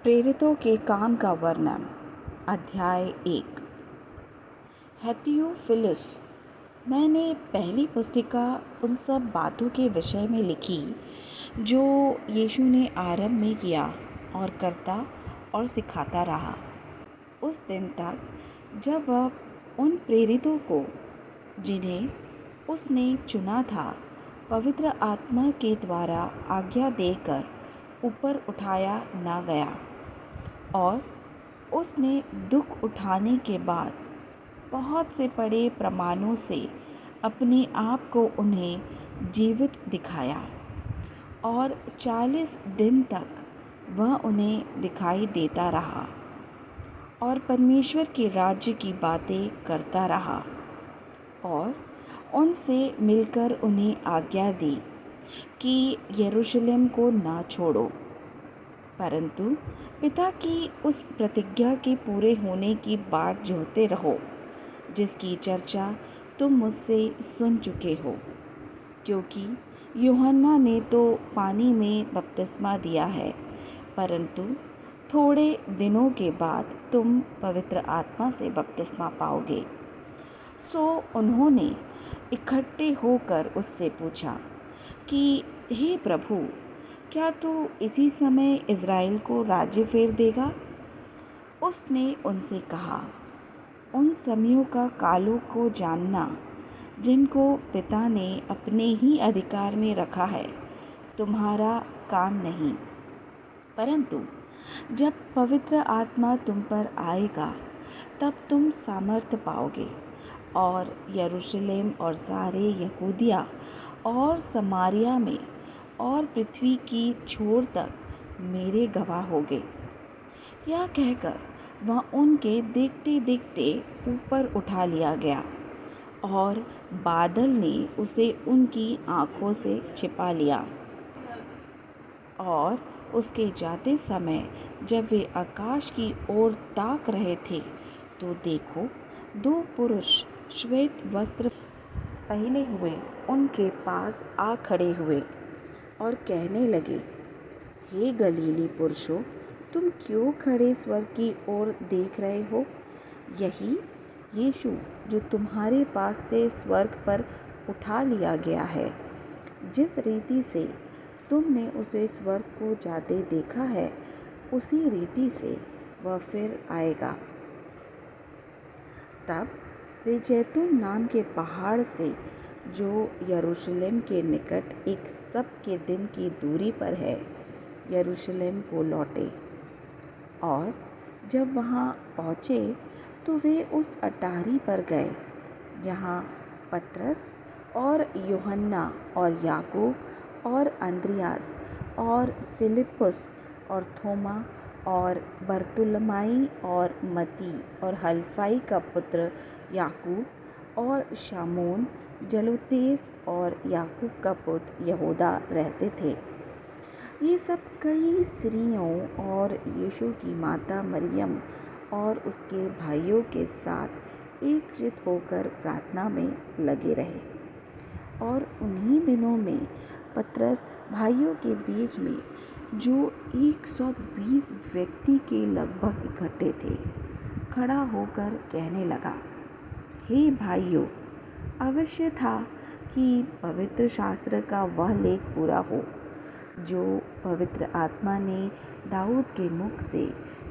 प्रेरितों के काम का वर्णन। अध्याय 1। हेथियोफिलुस। मैंने पहली पुस्तिका उन सब बातों के विषय में लिखी जो यीशु ने आरंभ में किया और करता और सिखाता रहा, उस दिन तक जब वह उन प्रेरितों को, जिन्हें उसने चुना था, पवित्र आत्मा के द्वारा आज्ञा देकर ऊपर उठाया न गया। और उसने दुख उठाने के बाद बहुत से बड़े प्रमाणों से अपने आप को उन्हें जीवित दिखाया, और 40 दिन तक वह उन्हें दिखाई देता रहा और परमेश्वर के राज्य की बातें करता रहा, और उनसे मिलकर उन्हें आज्ञा दी कि यरूशलेम को ना छोड़ो, परंतु पिता की उस प्रतिज्ञा के पूरे होने की बाट जोहते रहो, जिसकी चर्चा तुम मुझसे सुन चुके हो। क्योंकि यूहन्ना ने तो पानी में बपतिस्मा दिया है, परंतु थोड़े दिनों के बाद तुम पवित्र आत्मा से बपतिस्मा पाओगे। सो उन्होंने इकट्ठे होकर उससे पूछा कि हे प्रभु, क्या तू इसी समय इज़राइल को राज्य फेर देगा? उसने उनसे कहा, उन समयों का कालों को जानना जिनको पिता ने अपने ही अधिकार में रखा है तुम्हारा काम नहीं, परंतु जब पवित्र आत्मा तुम पर आएगा तब तुम सामर्थ्य पाओगे, और यरूशलेम और सारे यहूदिया और समारिया में और पृथ्वी की छोर तक मेरे गवाह होगे। यह कहकर वह उनके देखते देखते ऊपर उठा लिया गया, और बादल ने उसे उनकी आँखों से छिपा लिया। और उसके जाते समय जब वे आकाश की ओर ताक रहे थे, तो देखो, 2 पुरुष श्वेत वस्त्र पहने हुए उनके पास आ खड़े हुए और कहने लगे, हे गलीली पुरुषों, तुम क्यों खड़े स्वर्ग की ओर देख रहे हो? यही यीशु जो तुम्हारे पास से स्वर्ग पर उठा लिया गया है, जिस रीति से तुमने उसे स्वर्ग को जाते देखा है, उसी रीति से वह फिर आएगा। तब वे जैतून नाम के पहाड़ से, जो यरूशलेम के निकट एक सप्ताह के दिन की दूरी पर है, यरूशलेम को लौटे। और जब वहाँ पहुँचे तो वे उस अटारी पर गए जहाँ पतरस और यूहन्ना और याकूब और अंद्रियास और फिलिप्पुस और थोमा और बरतुलमाई और मती और हल्फाई का पुत्र याकूब और शामोन जलोतेस और याकूब का पुत्र यहूदा रहते थे। ये सब कई स्त्रियों और यीशु की माता मरियम और उसके भाइयों के साथ एकजुट होकर प्रार्थना में लगे रहे। और उन्हीं दिनों में पतरस भाइयों के बीच में, जो 120 व्यक्ति के लगभग इकट्ठे थे, खड़ा होकर कहने लगा, हे भाइयों, अवश्य था कि पवित्र शास्त्र का वह लेख पूरा हो जो पवित्र आत्मा ने दाऊद के मुख से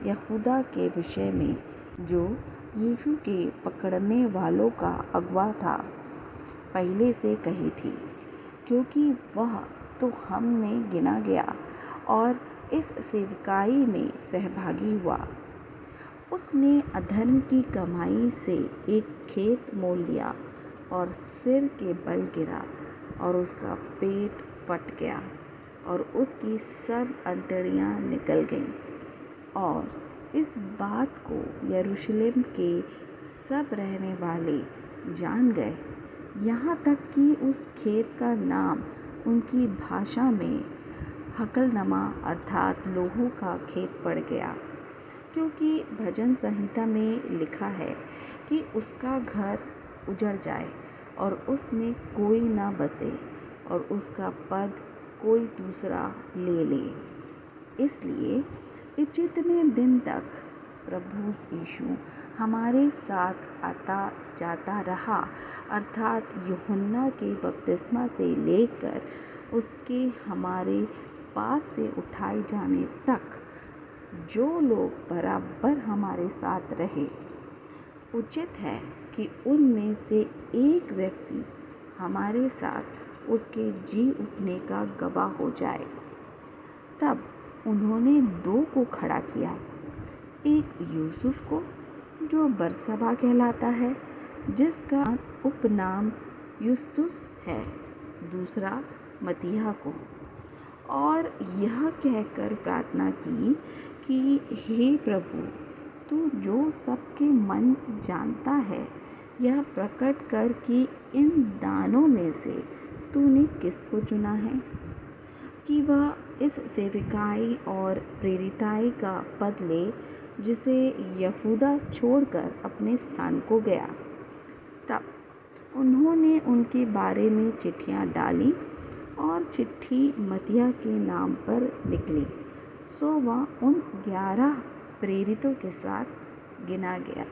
यहूदा के विषय में, जो यीशु के पकड़ने वालों का अगुआ था, पहले से कही थी। क्योंकि वह तो हम में गिना गया और इस सेवकाई में सहभागी हुआ। उसने अधर्म की कमाई से एक खेत मोल लिया और सिर के बल गिरा, और उसका पेट फट गया और उसकी सब अंतड़ियाँ निकल गईं। और इस बात को यरूशलेम के सब रहने वाले जान गए, यहाँ तक कि उस खेत का नाम उनकी भाषा में हकलदमा अर्थात लोहू का खेत पड़ गया। क्योंकि भजन संहिता में लिखा है कि उसका घर उजड़ जाए और उसमें कोई ना बसे, और उसका पद कोई दूसरा ले ले। इसलिए इतने दिन तक प्रभु यीशु हमारे साथ आता जाता रहा, अर्थात यूहन्ना के बपतिस्मा से लेकर उसके हमारे पास से उठाए जाने तक जो लोग बराबर हमारे साथ रहे, उचित है कि उनमें से एक व्यक्ति हमारे साथ उसके जी उठने का गवाह हो जाए। तब उन्होंने 2 को खड़ा किया, एक यूसुफ को जो बरसबा कहलाता है, जिसका उपनाम युस्तुस है, दूसरा मत्तियाह को, और यह कहकर प्रार्थना की कि हे प्रभु, तू जो सबके मन जानता है, यह प्रकट कर कि इन दानों में से तूने किसको चुना है कि वह इस सेविकाई और प्रेरिताई का पद ले, जिसे यहूदा छोड़कर अपने स्थान को गया। तब उन्होंने उनके बारे में चिट्ठियाँ डाली और चिट्ठी मत्तियाह के नाम पर निकली, सो वह उन 11 प्रेरितों के साथ गिना गया।